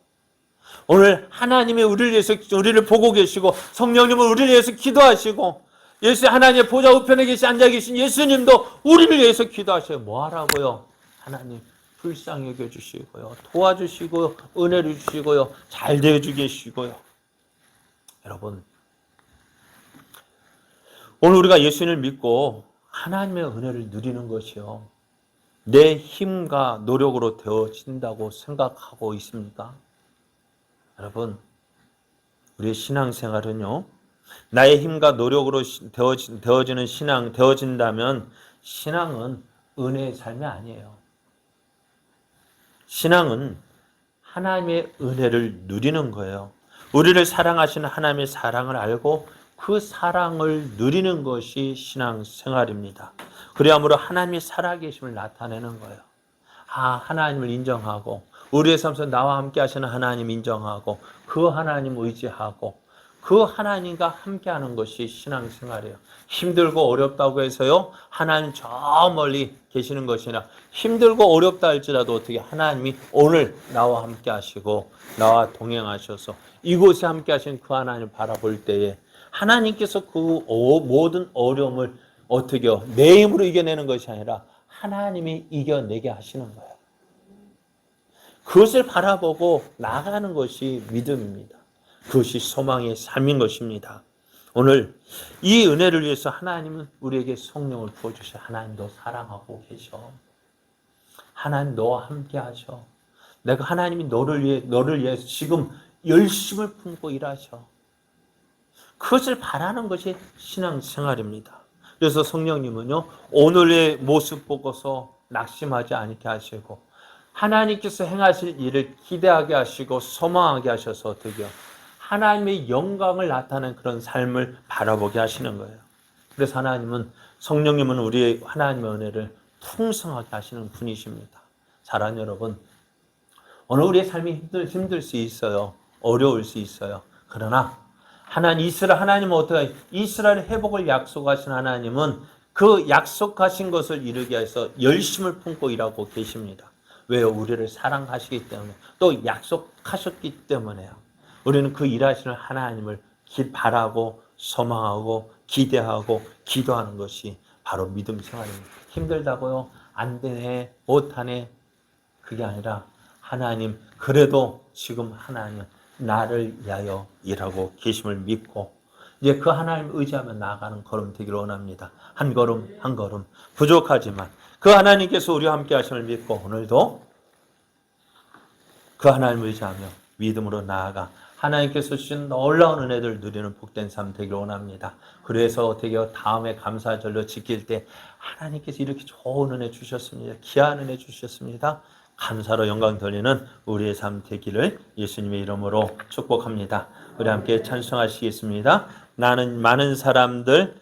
오늘 하나님이 우리를 위해서 우리를 보고 계시고 성령님은 우리를 위해서 기도하시고 예수 하나님의 보좌 우편에 앉아 계신 예수님도 우리를 위해서 기도하셔요. 뭐 하라고요? 하나님 불쌍히 여겨주시고요. 도와주시고요. 은혜를 주시고요. 잘 되어주게 계시고요. 여러분, 오늘 우리가 예수님을 믿고 하나님의 은혜를 누리는 것이요. 내 힘과 노력으로 되어진다고 생각하고 있습니까? 여러분, 우리의 신앙생활은요. 나의 힘과 노력으로 되어지는 신앙, 되어진다면 신앙은 은혜의 삶이 아니에요. 신앙은 하나님의 은혜를 누리는 거예요. 우리를 사랑하시는 하나님의 사랑을 알고 그 사랑을 누리는 것이 신앙생활입니다. 그래야므로 하나님의 살아계심을 나타내는 거예요. 하나님을 인정하고 우리의 삶에서 나와 함께 하시는 하나님 인정하고 그 하나님 의지하고 그 하나님과 함께하는 것이 신앙생활이에요. 힘들고 어렵다고 해서요, 하나님 저 멀리 계시는 것이 아니라 힘들고 어렵다 할지라도 어떻게 하나님이 오늘 나와 함께 하시고 나와 동행하셔서 이곳에 함께 하신 그 하나님을 바라볼 때에 하나님께서 그 모든 어려움을 어떻게요? 내 힘으로 이겨내는 것이 아니라 하나님이 이겨내게 하시는 거예요. 그것을 바라보고 나가는 것이 믿음입니다. 그것이 소망의 삶인 것입니다. 오늘 이 은혜를 위해서 하나님은 우리에게 성령을 부어주셔. 하나님도 사랑하고 계셔. 하나님 너와 함께 하셔. 내가 하나님이 너를 위해서 지금 열심을 품고 일하셔. 그것을 바라는 것이 신앙생활입니다. 그래서 성령님은요, 오늘의 모습 보고서 낙심하지 않게 하시고 하나님께서 행하실 일을 기대하게 하시고 소망하게 하셔서 어떻게요? 하나님의 영광을 나타내는 그런 삶을 바라보게 하시는 거예요. 그래서 성령님은 우리의 하나님의 은혜를 풍성하게 하시는 분이십니다. 사랑하는 여러분, 오늘 우리의 삶이 힘들 수 있어요. 어려울 수 있어요. 그러나 하나님은 어떻게 이스라엘 회복을 약속하신 하나님은 그 약속하신 것을 이루기 위해서 열심을 품고 일하고 계십니다. 왜요? 우리를 사랑하시기 때문에 또 약속하셨기 때문에요. 우리는 그 일하시는 하나님을 바라고 소망하고 기대하고 기도하는 것이 바로 믿음 생활입니다. 힘들다고요? 안 되네, 못하네. 그게 아니라 하나님, 그래도 지금 하나님은 나를 위하여 일하고 계심을 믿고 이제 그 하나님을 의지하며 나아가는 걸음 되기를 원합니다. 한 걸음 한 걸음 부족하지만 그 하나님께서 우리와 함께 하심을 믿고 오늘도 그 하나님을 의지하며 믿음으로 나아가 하나님께서 주신 놀라운 은혜들 누리는 복된 삶 되기를 원합니다. 그래서 어떻게 다음에 감사절로 지킬 때 하나님께서 이렇게 좋은 은혜 주셨습니다. 귀한 은혜 주셨습니다. 감사로 영광 돌리는 우리의 삶 되기를 예수님의 이름으로 축복합니다. 우리 함께 찬송하시겠습니다. 나는 많은 사람들